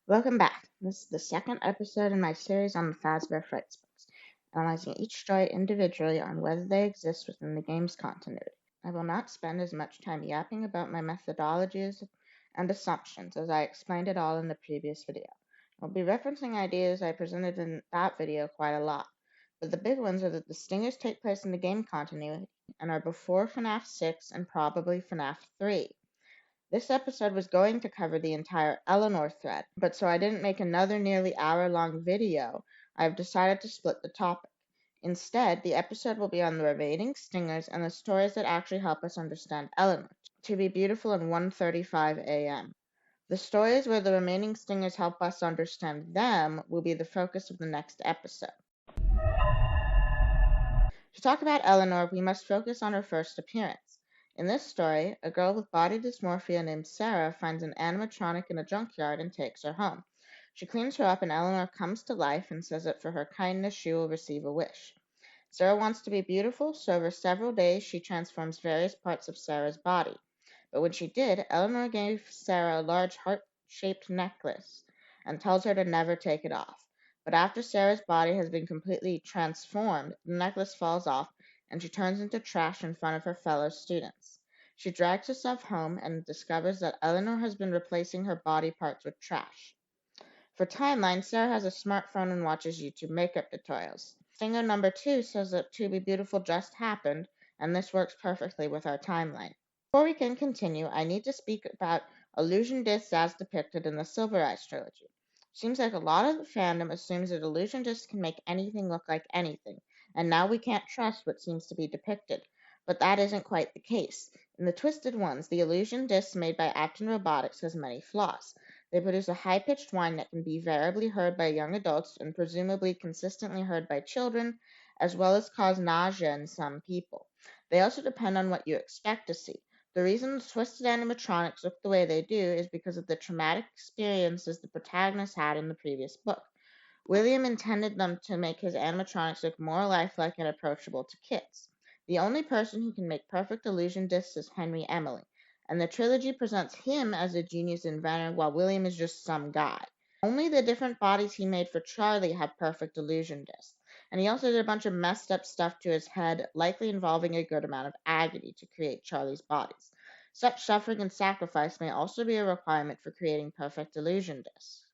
Welcome back. This is the second episode in my series on the Fazbear Frights books, analyzing each story individually on whether they exist within the game's continuity. I will not spend as much time yapping about my methodologies and assumptions as I explained it all in the previous video. I'll be referencing ideas I presented in that video quite a lot, but the big ones are that the Stingers take place in the game continuity and are before FNAF 6 and probably FNAF 3. This episode was going to cover the entire Eleanor thread, but so I didn't make another nearly hour-long video, I've decided to split the topic. Instead, the episode will be on the remaining Stingers and the stories that actually help us understand Eleanor. To be beautiful at 1:35 a.m. The stories where the remaining Stingers help us understand them will be the focus of the next episode. To talk about Eleanor, we must focus on her first appearance. In this story, a girl with body dysmorphia named Sarah finds an animatronic in a junkyard and takes her home. She cleans her up and Eleanor comes to life and says that for her kindness she will receive a wish. Sarah wants to be beautiful, so over several days she transforms various parts of Sarah's body. But when she did, Eleanor gave Sarah a large heart-shaped necklace and tells her to never take it off. But after Sarah's body has been completely transformed, the necklace falls off and she turns into trash in front of her fellow students. She drags herself home and discovers that Eleanor has been replacing her body parts with trash. For timeline, Sarah has a smartphone and watches YouTube makeup tutorials. Stinger number 2 says that To Be Beautiful just happened, and this works perfectly with our timeline. Before we can continue, I need to speak about illusion discs as depicted in the Silver Eyes trilogy. Seems like a lot of the fandom assumes that illusion discs can make anything look like anything, and now we can't trust what seems to be depicted. But that isn't quite the case. In the Twisted Ones, the illusion disc made by Acton Robotics has many flaws. They produce a high-pitched whine that can be variably heard by young adults and presumably consistently heard by children, as well as cause nausea in some people. They also depend on what you expect to see. The reason the twisted animatronics look the way they do is because of the traumatic experiences the protagonist had in the previous book. William intended them to make his animatronics look more lifelike and approachable to kids. The only person who can make perfect illusion discs is Henry Emily, and the trilogy presents him as a genius inventor while William is just some guy. Only the different bodies he made for Charlie have perfect illusion discs, and he also did a bunch of messed up stuff to his head, likely involving a good amount of agony to create Charlie's bodies. Such suffering and sacrifice may also be a requirement for creating perfect illusion discs.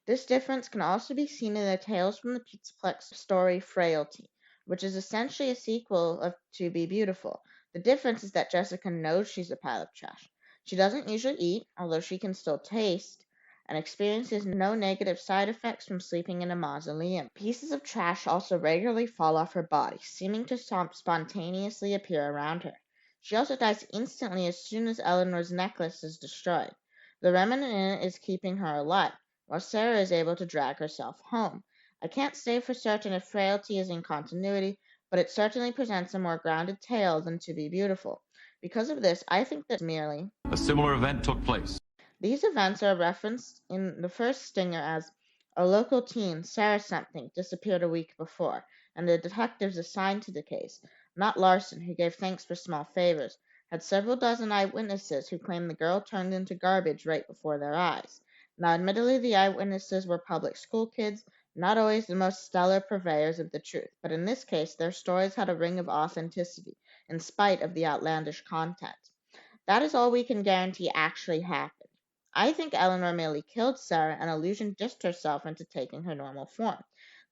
This difference can also be seen in the Tales from the Pizzaplex story Frailty, which is essentially a sequel of To Be Beautiful. The difference is that Jessica knows she's a pile of trash. She doesn't usually eat, although she can still taste, and experiences no negative side effects from sleeping in a mausoleum. Pieces of trash also regularly fall off her body, seeming to spontaneously appear around her. She also dies instantly as soon as Eleanor's necklace is destroyed. The Remanent in it is keeping her alive, while Sarah is able to drag herself home. I can't say for certain if Frailty is in continuity, but it certainly presents a more grounded tale than To Be Beautiful. Because of this, I think that merely a similar event took place. These events are referenced in the first stinger as a local teen, Sarah something, disappeared a week before, and the detectives assigned to the case, not Larson, who gave thanks for small favors, had several dozen eyewitnesses who claimed the girl turned into garbage right before their eyes. Now, admittedly, the eyewitnesses were public school kids, not always the most stellar purveyors of the truth, but in this case, their stories had a ring of authenticity, in spite of the outlandish content. That is all we can guarantee actually happened. I think Eleanor merely killed Sarah and illusion dissed herself into taking her normal form.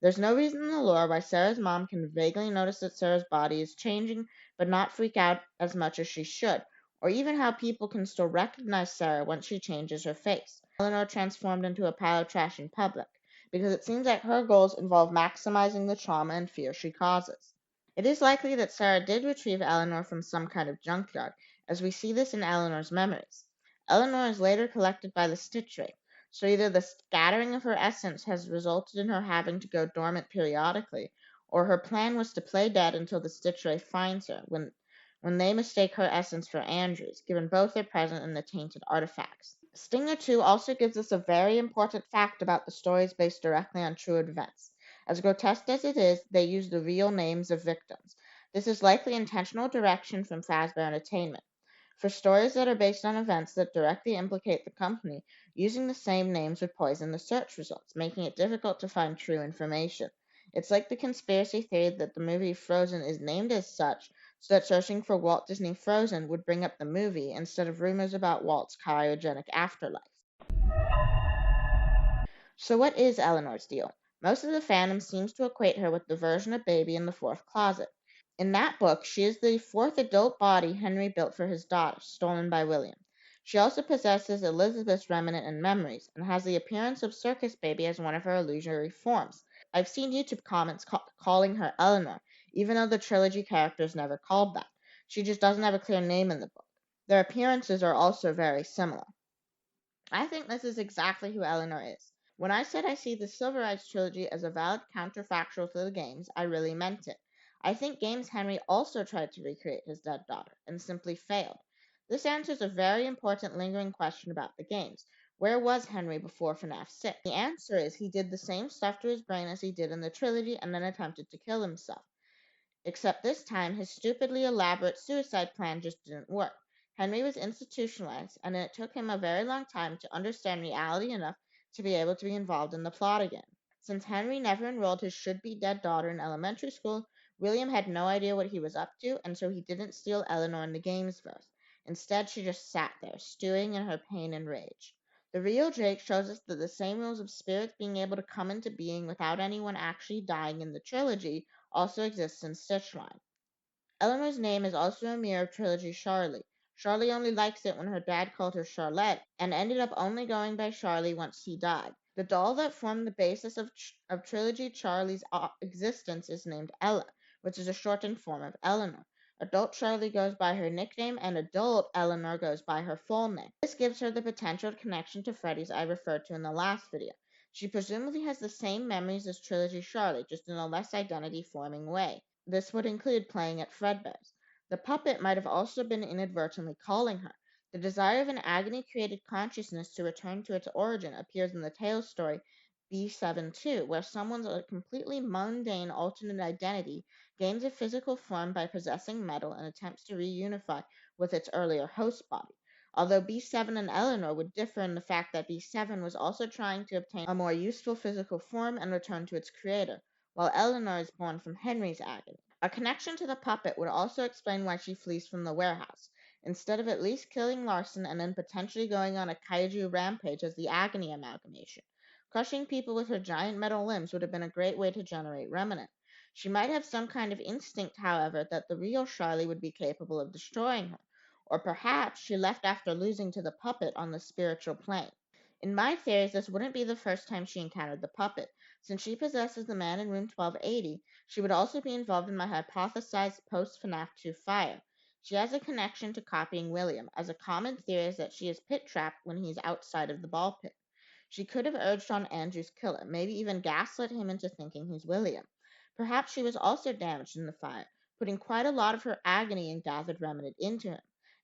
There's no reason in the lore why Sarah's mom can vaguely notice that Sarah's body is changing, but not freak out as much as she should, or even how people can still recognize Sarah once she changes her face. Eleanor transformed into a pile of trash in public, because it seems like her goals involve maximizing the trauma and fear she causes. It is likely that Sarah did retrieve Eleanor from some kind of junkyard, as we see this in Eleanor's memories. Eleanor is later collected by the Stitchwraith, so either the scattering of her essence has resulted in her having to go dormant periodically, or her plan was to play dead until the Stitchwraith finds her, when they mistake her essence for Andrew's, given both are present in the tainted artifacts. Stinger 2 also gives us a very important fact about the stories based directly on true events. As grotesque as it is, they use the real names of victims. This is likely intentional direction from Fazbear Entertainment. For stories that are based on events that directly implicate the company, using the same names would poison the search results, making it difficult to find true information. It's like the conspiracy theory that the movie Frozen is named as such so that searching for Walt Disney Frozen would bring up the movie instead of rumors about Walt's cryogenic afterlife. So what is Eleanor's deal? Most of the fandom seems to equate her with the version of Baby in the Fourth Closet. In that book, she is the fourth adult body Henry built for his daughter, stolen by William. She also possesses Elizabeth's remnant and memories, and has the appearance of Circus Baby as one of her illusory forms. I've seen YouTube comments calling her Eleanor, even though the trilogy character is never called that. She just doesn't have a clear name in the book. Their appearances are also very similar. I think this is exactly who Eleanor is. When I said I see the Silver Eyes trilogy as a valid counterfactual to the games, I really meant it. I think Games Henry also tried to recreate his dead daughter, and simply failed. This answers a very important lingering question about the games. Where was Henry before FNAF 6? The answer is he did the same stuff to his brain as he did in the trilogy and then attempted to kill himself. Except this time, his stupidly elaborate suicide plan just didn't work. Henry was institutionalized, and it took him a very long time to understand reality enough to be able to be involved in the plot again. Since Henry never enrolled his should-be dead daughter in elementary school, William had no idea what he was up to, and so he didn't steal Eleanor in the games verse. Instead, she just sat there, stewing in her pain and rage. The real Jake shows us that the same rules of spirits being able to come into being without anyone actually dying in the trilogy also exists in Stitchline. Eleanor's name is also a mirror of trilogy Charlie. Charlie only likes it when her dad called her Charlotte, and ended up only going by Charlie once he died. The doll that formed the basis of trilogy Charlie's existence is named Ella, which is a shortened form of Eleanor. Adult Charlie goes by her nickname, and adult Eleanor goes by her full name. This gives her the potential connection to Freddy's I referred to in the last video. She presumably has the same memories as trilogy Charlie, just in a less identity-forming way. This would include playing at Fredbear's. The puppet might have also been inadvertently calling her. The desire of an agony-created consciousness to return to its origin appears in the tale story B7 too, where someone's a completely mundane alternate identity gains a physical form by possessing metal and attempts to reunify with its earlier host body. Although B7 and Eleanor would differ in the fact that B7 was also trying to obtain a more useful physical form and return to its creator, while Eleanor is born from Henry's agony. A connection to the puppet would also explain why she flees from the warehouse, instead of at least killing Larson and then potentially going on a kaiju rampage as the Agony amalgamation. Crushing people with her giant metal limbs would have been a great way to generate Remanent. She might have some kind of instinct, however, that the real Charlie would be capable of destroying her, or perhaps she left after losing to the puppet on the spiritual plane. In my theories, this wouldn't be the first time she encountered the puppet. Since she possesses the man in room 1280, she would also be involved in my hypothesized post-FNAF 2 fire. She has a connection to copying William, as a common theory is that she is pit-trapped when he is outside of the ball pit. She could have urged on Andrew's killer, maybe even gaslit him into thinking he's William. Perhaps she was also damaged in the fire, putting quite a lot of her agony and gathered remnant into him,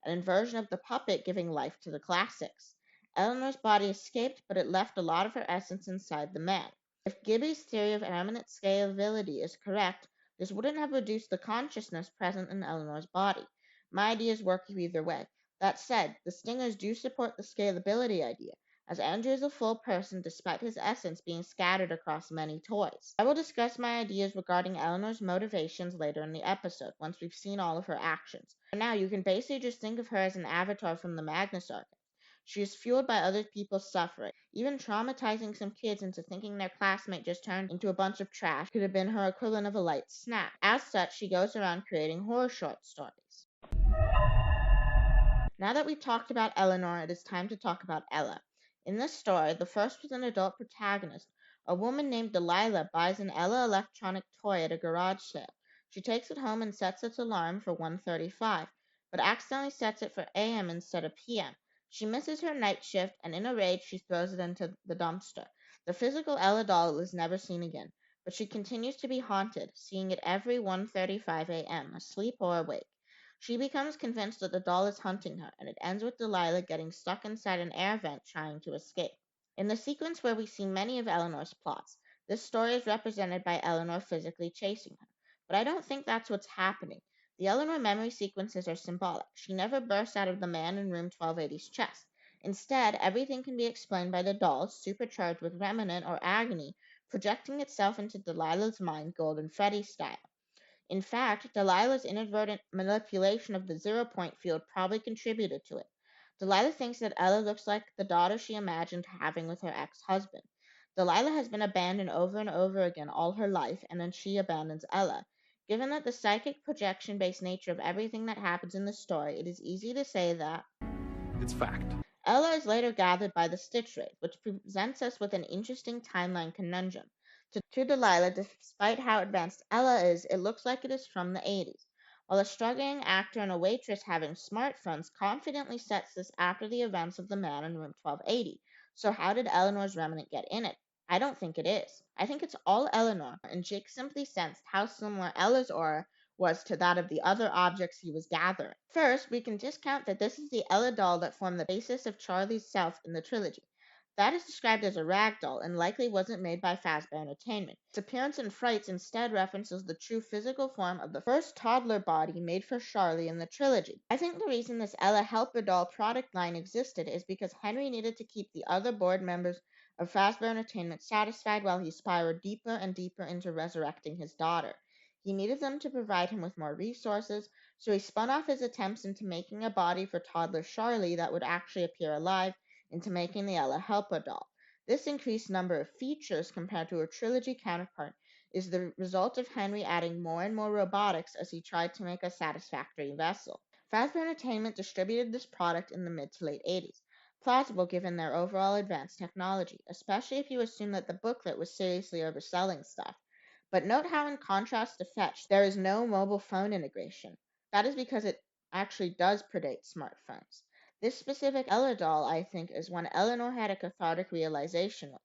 an inversion of the puppet giving life to the classics. Eleanor's body escaped, but it left a lot of her essence inside the man. If Gibby's theory of eminent scalability is correct, this wouldn't have reduced the consciousness present in Eleanor's body. My ideas work either way. That said, the Stingers do support the scalability idea, as Andrew is a full person despite his essence being scattered across many toys. I will discuss my ideas regarding Eleanor's motivations later in the episode, once we've seen all of her actions. For now, you can basically just think of her as an avatar from the Magnus arc. She is fueled by other people's suffering. Even traumatizing some kids into thinking their classmate just turned into a bunch of trash could have been her equivalent of a light snack. As such, she goes around creating horror short stories. Now that we've talked about Eleanor, it is time to talk about Ella. In this story, the first was an adult protagonist. A woman named Delilah buys an Ella electronic toy at a garage sale. She takes it home and sets its alarm for 1:35, but accidentally sets it for AM instead of PM. She misses her night shift, and in a rage, she throws it into the dumpster. The physical Ella doll is never seen again, but she continues to be haunted, seeing it every 1:35 AM, asleep or awake. She becomes convinced that the doll is hunting her, and it ends with Delilah getting stuck inside an air vent trying to escape. In the sequence where we see many of Eleanor's plots, this story is represented by Eleanor physically chasing her. But I don't think that's what's happening. The Eleanor memory sequences are symbolic. She never bursts out of the man in room 1280's chest. Instead, everything can be explained by the doll, supercharged with Remanent or Agony, projecting itself into Delilah's mind, Golden Freddy style. In fact, Delilah's inadvertent manipulation of the zero-point field probably contributed to it. Delilah thinks that Ella looks like the daughter she imagined having with her ex-husband. Delilah has been abandoned over and over again all her life, and then she abandons Ella. Given that the psychic projection-based nature of everything that happens in the story, it is easy to say that It's fact. Ella is later gathered by the Stitchwraith, which presents us with an interesting timeline conundrum. To Delilah, despite how advanced Ella is, it looks like it is from the 80s, while a struggling actor and a waitress having smartphones confidently sets this after the events of the man in room 1280. So how did Eleanor's remnant get in it? I don't think it is. I think it's all Eleanor, and Jake simply sensed how similar Ella's aura was to that of the other objects he was gathering. First, we can discount that this is the Ella doll that formed the basis of Charlie's self in the trilogy. That is described as a rag doll and likely wasn't made by Fazbear Entertainment. Its appearance in Frights instead references the true physical form of the first toddler body made for Charlie in the trilogy. I think the reason this Ella Helper doll product line existed is because Henry needed to keep the other board members of Fazbear Entertainment satisfied while he spiraled deeper and deeper into resurrecting his daughter. He needed them to provide him with more resources, so he spun off his attempts into making a body for toddler Charlie that would actually appear alive into making the Ella Helper doll. This increased number of features compared to her trilogy counterpart is the result of Henry adding more and more robotics as he tried to make a satisfactory vessel. Fazbear Entertainment distributed this product in the mid to late 80s, plausible given their overall advanced technology, especially if you assume that the booklet was seriously overselling stuff. But note how, in contrast to Fetch, there is no mobile phone integration. That is because it actually does predate smartphones. This specific Ella doll, I think, is one Eleanor had a cathartic realization with.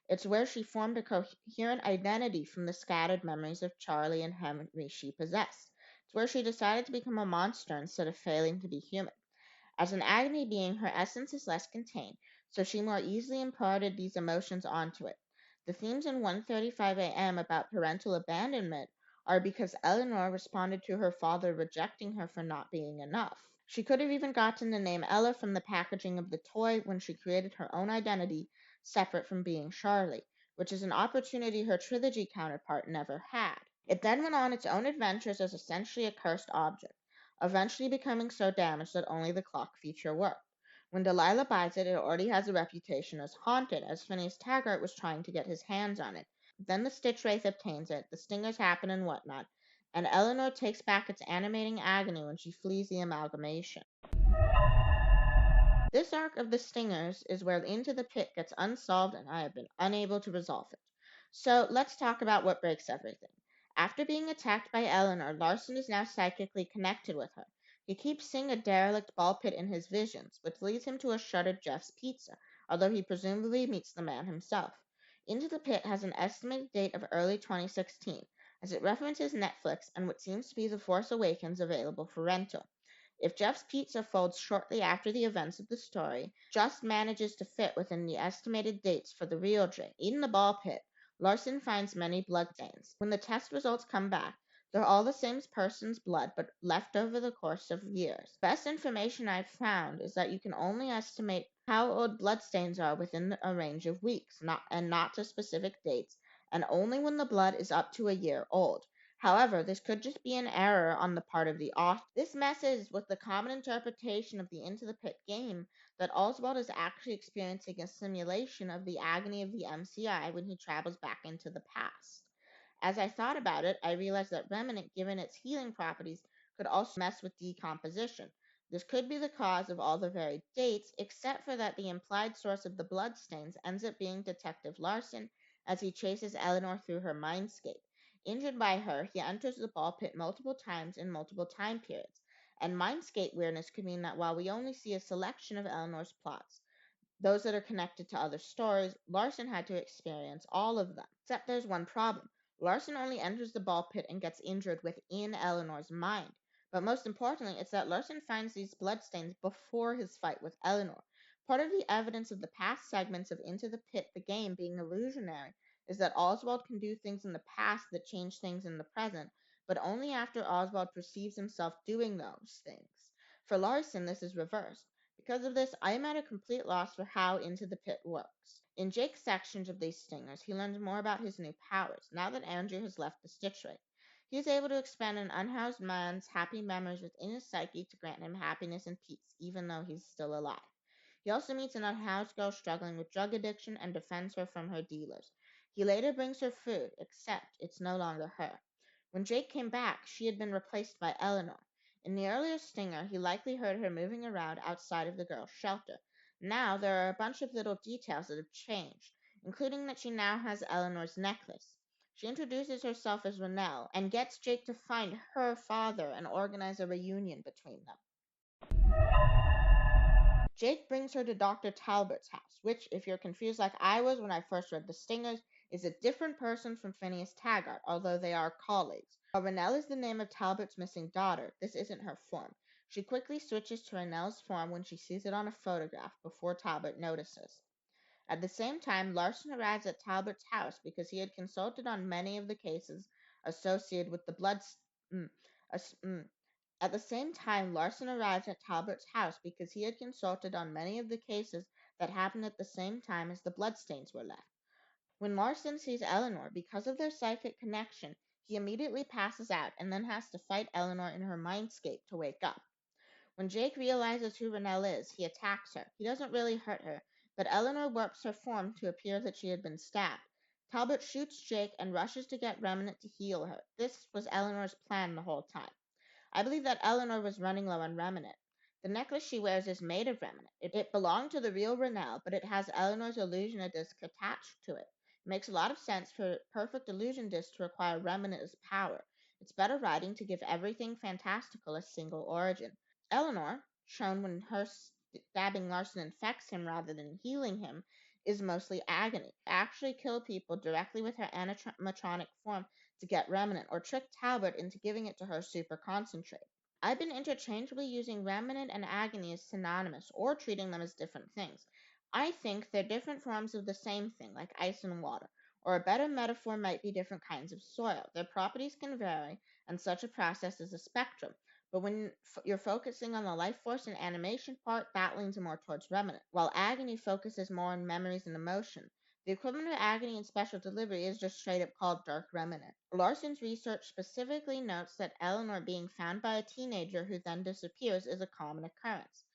It's where she formed a coherent identity from the scattered memories of Charlie and Henry she possessed. It's where she decided to become a monster instead of failing to be human. As an Agony being, her essence is less contained, so she more easily imparted these emotions onto it. The themes in 1:35 a.m. about parental abandonment are because Eleanor responded to her father rejecting her for not being enough. She could have even gotten the name Ella from the packaging of the toy when she created her own identity separate from being Charlie, which is an opportunity her trilogy counterpart never had. It then went on its own adventures as essentially a cursed object, eventually becoming so damaged that only the clock feature worked. When Delilah buys it, it already has a reputation as haunted, as Phineas Taggart was trying to get his hands on it. Then the Stitchwraith obtains it, the stingers happen and whatnot, and Eleanor takes back its animating agony when she flees the amalgamation. This arc of the Stingers is where Into the Pit gets unsolved and I have been unable to resolve it. So let's talk about what breaks everything. After being attacked by Eleanor, Larson is now psychically connected with her. He keeps seeing a derelict ball pit in his visions, which leads him to a shuttered Jeff's Pizza, although he presumably meets the man himself. Into the Pit has an estimated date of early 2016, as it references Netflix and what seems to be The Force Awakens available for rental. If Jeff's Pizza folds shortly after the events of the story, just manages to fit within the estimated dates for the real Jake. In the ball pit, Larson finds many bloodstains. When the test results come back, they're all the same person's blood, but left over the course of years. Best information I've found is that you can only estimate how old bloodstains are within a range of weeks, not to specific dates, and only when the blood is up to a year old. However, this could just be an error on the part of the author. This messes with the common interpretation of the Into the Pit game that Oswald is actually experiencing a simulation of the agony of the MCI when he travels back into the past. As I thought about it, I realized that Remanent, given its healing properties, could also mess with decomposition. This could be the cause of all the varied dates, except for that the implied source of the bloodstains ends up being Detective Larson as he chases Eleanor through her mindscape. Injured by her, he enters the ball pit multiple times in multiple time periods, and mindscape weirdness could mean that while we only see a selection of Eleanor's plots, those that are connected to other stories, Larson had to experience all of them. Except there's one problem. Larson only enters the ball pit and gets injured within Eleanor's mind. But most importantly, it's that Larson finds these bloodstains before his fight with Eleanor. Part of the evidence of the past segments of Into the Pit, the game, being illusionary is that Oswald can do things in the past that change things in the present, but only after Oswald perceives himself doing those things. For Larson, this is reversed. Because of this, I am at a complete loss for how Into the Pit works. In Jake's sections of these stingers, he learns more about his new powers, now that Andrew has left the Stitchwraith. He is able to expand an unhoused man's happy memories within his psyche to grant him happiness and peace, even though he's still alive. He also meets an unhoused girl struggling with drug addiction and defends her from her dealers. He later brings her food, except it's no longer her. When Jake came back, she had been replaced by Eleanor. In the earlier stinger, he likely heard her moving around outside of the girl's shelter. Now, there are a bunch of little details that have changed, including that she now has Eleanor's necklace. She introduces herself as Renelle and gets Jake to find her father and organize a reunion between them. Jake brings her to Dr. Talbot's house, which, if you're confused like I was when I first read The Stingers, is a different person from Phineas Taggart, although they are colleagues. While Renelle is the name of Talbot's missing daughter, this isn't her form. She quickly switches to Renelle's form when she sees it on a photograph before Talbot notices. At the same time, Larson arrives at Talbot's house because he had consulted on many of the cases associated with the blood. At the same time, Larson arrives at Talbot's house because he had consulted on many of the cases that happened at the same time as the bloodstains were left. When Larson sees Eleanor, because of their psychic connection, he immediately passes out and then has to fight Eleanor in her mindscape to wake up. When Jake realizes who Renelle is, he attacks her. He doesn't really hurt her, but Eleanor warps her form to appear that she had been stabbed. Talbot shoots Jake and rushes to get Remanent to heal her. This was Eleanor's plan the whole time. I believe that Eleanor was running low on Remanent. The necklace she wears is made of Remanent. It belonged to the real Renelle, but it has Eleanor's illusion disc attached to it. It makes a lot of sense for perfect illusion disc to require Remanent as power. It's better writing to give everything fantastical a single origin. Eleanor, shown when her stabbing Larson infects him rather than healing him, is mostly Agony. Actually kill people directly with her animatronic form to get Remanent, or trick Talbot into giving it to her super concentrate. I've been interchangeably using Remanent and Agony as synonymous, or treating them as different things. I think they're different forms of the same thing, like ice and water, or a better metaphor might be different kinds of soil. Their properties can vary, and such a process is a spectrum. But when you're focusing on the life force and animation part, that leans more towards Remanent, while Agony focuses more on memories and emotion. The equivalent of Agony in special delivery is just straight up called Dark Remanent. Larson's research specifically notes that Eleanor being found by a teenager who then disappears is a common occurrence,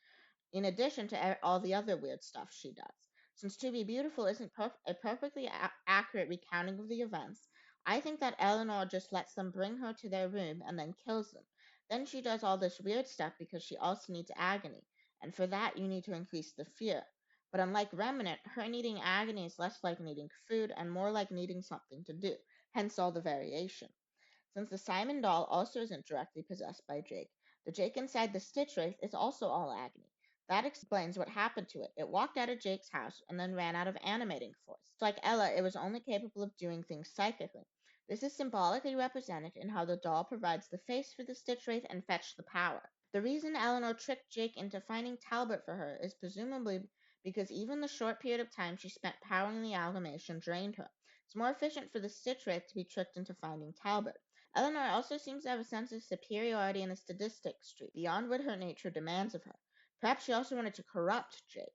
in addition to all the other weird stuff she does. Since To Be Beautiful isn't a perfectly accurate recounting of the events, I think that Eleanor just lets them bring her to their room and then kills them. Then she does all this weird stuff because she also needs Agony, and for that you need to increase the fear. But unlike Remanent, her needing Agony is less like needing food and more like needing something to do, hence all the variation. Since the Simon doll also isn't directly possessed by Jake, the Jake inside the Stitchwraith is also all Agony. That explains what happened to it. It walked out of Jake's house and then ran out of animating force. Like Ella, it was only capable of doing things psychically. This is symbolically represented in how the doll provides the face for the Stitchwraith and fetched the power. The reason Eleanor tricked Jake into finding Talbot for her is presumably because even the short period of time she spent powering the amalgamation drained her. It's more efficient for the Stitchwraith to be tricked into finding Talbot. Eleanor also seems to have a sense of superiority and a sadistic streak, beyond what her nature demands of her. Perhaps she also wanted to corrupt Jake.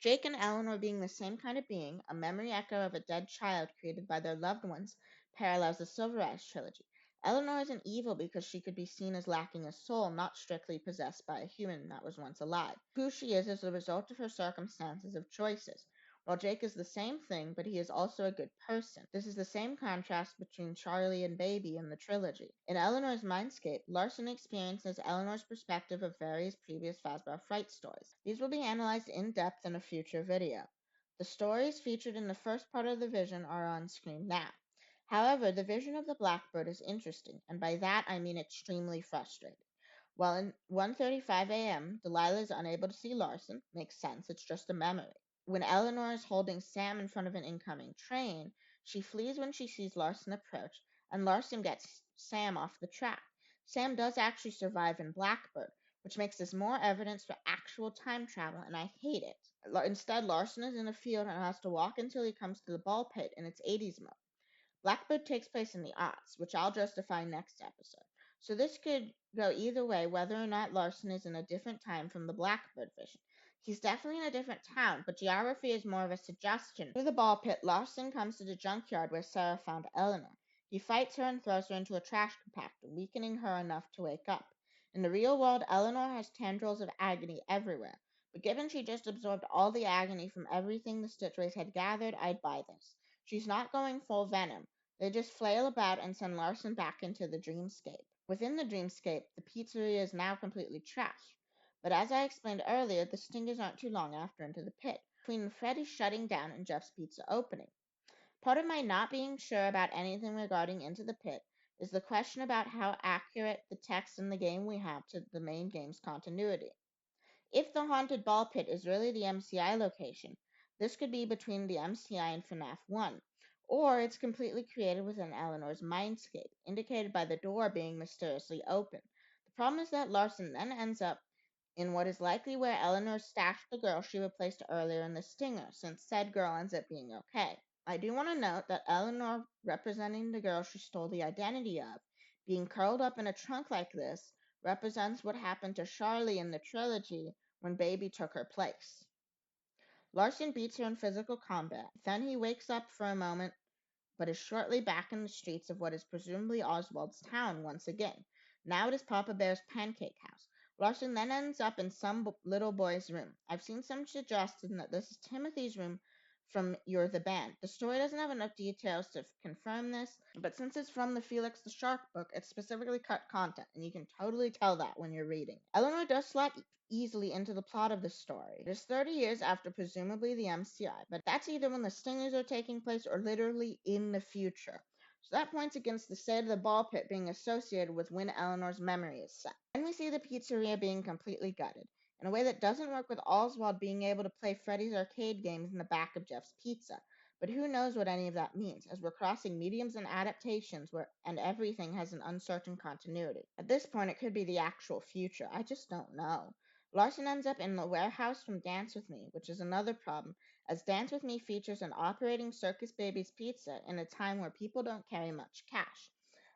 Jake and Eleanor being the same kind of being, a memory echo of a dead child created by their loved ones, parallels the Silver Eyes trilogy. Eleanor isn't evil because she could be seen as lacking a soul, not strictly possessed by a human that was once alive. Who she is the result of her circumstances of choices. While Jake is the same thing, but he is also a good person. This is the same contrast between Charlie and Baby in the trilogy. In Eleanor's mindscape, Larson experiences Eleanor's perspective of various previous Fazbear Frights stories. These will be analyzed in depth in a future video. The stories featured in the first part of the vision are on screen now. However, the vision of the Blackbird is interesting, and by that I mean extremely frustrating. While in 1:35 a.m., Delilah is unable to see Larson. Makes sense, it's just a memory. When Eleanor is holding Sam in front of an incoming train, she flees when she sees Larson approach, and Larson gets Sam off the track. Sam does actually survive in Blackbird, which makes this more evidence for actual time travel, and I hate it. Instead, Larson is in a field and has to walk until he comes to the ball pit in its 80s mode. Blackbird takes place in the aughts, which I'll justify next episode. So this could go either way, whether or not Larson is in a different time from the Blackbird vision. He's definitely in a different town, but geography is more of a suggestion. Through the ball pit, Larson comes to the junkyard where Sarah found Eleanor. He fights her and throws her into a trash compactor, weakening her enough to wake up. In the real world, Eleanor has tendrils of agony everywhere, but given she just absorbed all the agony from everything the Stitchwraith had gathered, I'd buy this. She's not going full Venom. They just flail about and send Larson back into the dreamscape. Within the dreamscape, the pizzeria is now completely trashed. But as I explained earlier, the Stingers aren't too long after Into the Pit, between Freddy's shutting down and Jeff's pizza opening. Part of my not being sure about anything regarding Into the Pit is the question about how accurate the text in the game we have to the main game's continuity. If the haunted ball pit is really the MCI location, this could be between the MCI and FNAF 1, or it's completely created within Eleanor's mindscape, indicated by the door being mysteriously open. The problem is that Larson then ends up in what is likely where Eleanor stashed the girl she replaced earlier in the Stinger, since said girl ends up being okay. I do want to note that Eleanor, representing the girl she stole the identity of, being curled up in a trunk like this, represents what happened to Charlie in the trilogy when Baby took her place. Larson beats her in physical combat. Then he wakes up for a moment, but is shortly back in the streets of what is presumably Oswald's town once again. Now it is Papa Bear's pancake house. Larson then ends up in some little boy's room. I've seen some suggestion that this is Timothy's room from You're the Band. The story doesn't have enough details to confirm this, but since it's from the Felix the Shark book, it's specifically cut content, and you can totally tell that when you're reading. Eleanor does slot easily into the plot of the story. It is 30 years after presumably the MCI, but that's either when the Stingers are taking place or literally in the future. So that points against the state of the ball pit being associated with when Eleanor's memory is set. Then we see the pizzeria being completely gutted, in a way that doesn't work with Oswald being able to play Freddy's arcade games in the back of Jeff's pizza. But who knows what any of that means, as we're crossing mediums and adaptations and everything has an uncertain continuity. At this point, it could be the actual future. I just don't know. Larson ends up in the warehouse from Dance With Me, which is another problem, as Dance With Me features an operating Circus Baby's Pizza in a time where people don't carry much cash.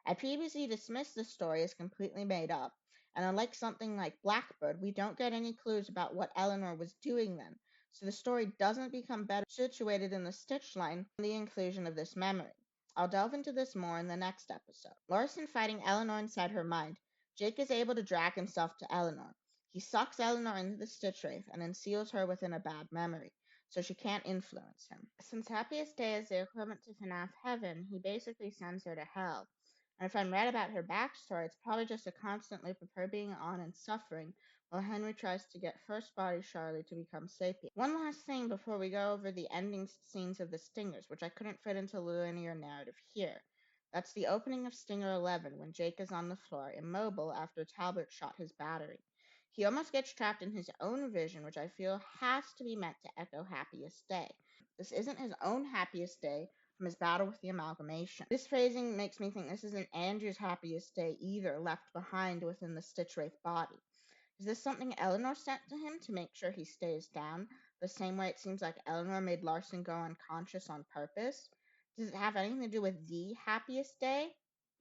I previously dismissed this story as completely made up, and unlike something like Blackbird, we don't get any clues about what Eleanor was doing then, so the story doesn't become better situated in the Stitchline from the inclusion of this memory. I'll delve into this more in the next episode. Larson fighting Eleanor inside her mind. Jake is able to drag himself to Eleanor. He sucks Eleanor into the Stitchwraith and then seals her within a bad memory, so she can't influence him. Since Happiest Day is the equivalent to FNAF Heaven, he basically sends her to hell. And if I'm right about her backstory, it's probably just a constant loop of her being on and suffering while Henry tries to get First Body Charlie to become sapient. One last thing before we go over the ending scenes of the Stingers, which I couldn't fit into the linear narrative here. That's the opening of Stinger 11, when Jake is on the floor, immobile after Talbot shot his battery. He almost gets trapped in his own vision, which I feel has to be meant to echo Happiest Day. This isn't his own happiest day from his battle with the amalgamation. This phrasing makes me think this isn't Andrew's happiest day either, left behind within the Stitchwraith body. Is this something Eleanor sent to him to make sure he stays down, the same way it seems like Eleanor made Larson go unconscious on purpose? Does it have anything to do with the happiest day?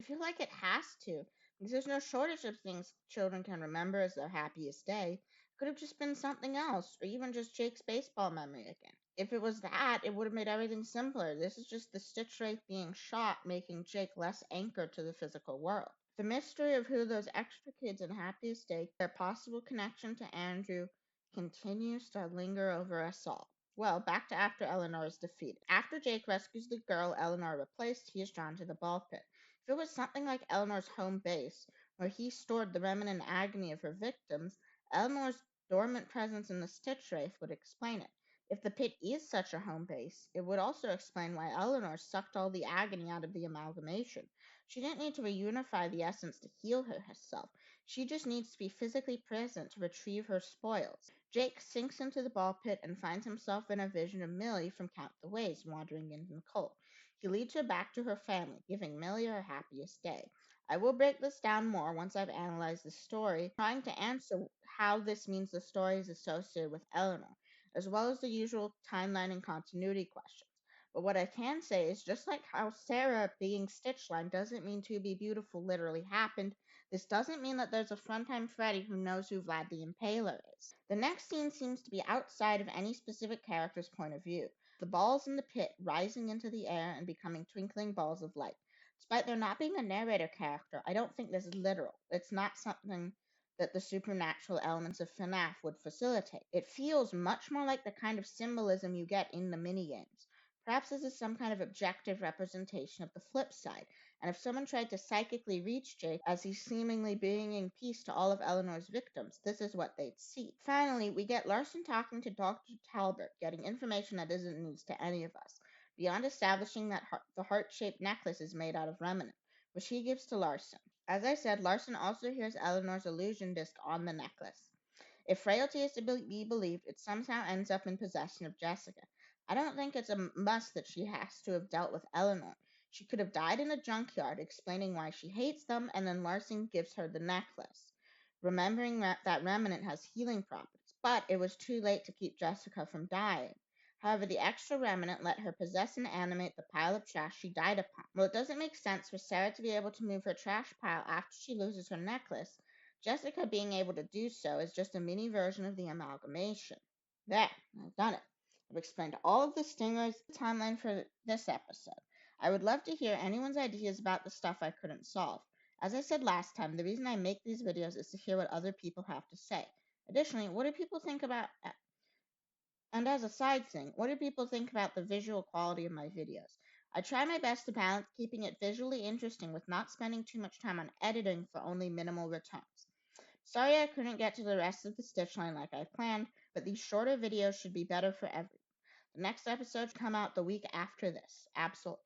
I feel like it has to, because there's no shortage of things children can remember as their happiest day. It could have just been something else, or even just Jake's baseball memory again. If it was that, it would have made everything simpler. This is just the Stitchwraith being shot, making Jake less anchored to the physical world. The mystery of who those extra kids in Happiest Day, their possible connection to Andrew, continues to linger over us all. Well, back to after Eleanor is defeated. After Jake rescues the girl Eleanor replaced, he is drawn to the ball pit. If it was something like Eleanor's home base, where he stored the remanent agony of her victims, Eleanor's dormant presence in the Stitchwraith would explain it. If the pit is such a home base, it would also explain why Eleanor sucked all the agony out of the amalgamation. She didn't need to reunify the essence to heal herself. She just needs to be physically present to retrieve her spoils. Jake sinks into the ball pit and finds himself in a vision of Millie from Count the Ways wandering in the cold. He leads her back to her family, giving Millie her happiest day. I will break this down more once I've analyzed the story, trying to answer how this means the story is associated with Eleanor, as well as the usual timeline and continuity questions. But what I can say is just like how Sarah being Stitchline doesn't mean To Be Beautiful literally happened, this doesn't mean that there's a Funtime Freddy who knows who Vlad the Impaler is. The next scene seems to be outside of any specific character's point of view. The balls in the pit rising into the air and becoming twinkling balls of light. Despite there not being a narrator character, I don't think this is literal. It's not something that the supernatural elements of FNAF would facilitate. It feels much more like the kind of symbolism you get in the minigames. Perhaps this is some kind of objective representation of the flip side, and if someone tried to psychically reach Jake as he's seemingly bringing peace to all of Eleanor's victims, this is what they'd see. Finally, we get Larson talking to Dr. Talbot, getting information that isn't news to any of us, beyond establishing that the heart-shaped necklace is made out of Remanent, which he gives to Larson. As I said, Larson also hears Eleanor's illusion disc on the necklace. If frailty is to be believed, it somehow ends up in possession of Jessica. I don't think it's a must that she has to have dealt with Eleanor. She could have died in a junkyard, explaining why she hates them, and then Larson gives her the necklace, remembering that Remanent has healing properties. But it was too late to keep Jessica from dying. However, the extra Remanent let her possess and animate the pile of trash she died upon. Well, it doesn't make sense for Sarah to be able to move her trash pile after she loses her necklace. Jessica being able to do so is just a mini version of the amalgamation. There, I've done it. I've explained all of the stingers, the timeline for this episode. I would love to hear anyone's ideas about the stuff I couldn't solve. As I said last time, the reason I make these videos is to hear what other people have to say. Additionally, what do people think about, and as a side thing, what do people think about the visual quality of my videos? I try my best to balance keeping it visually interesting with not spending too much time on editing for only minimal returns. Sorry I couldn't get to the rest of the Stitchline like I planned, but these shorter videos should be better for everyone. The next episode should come out the week after this, AbsolX.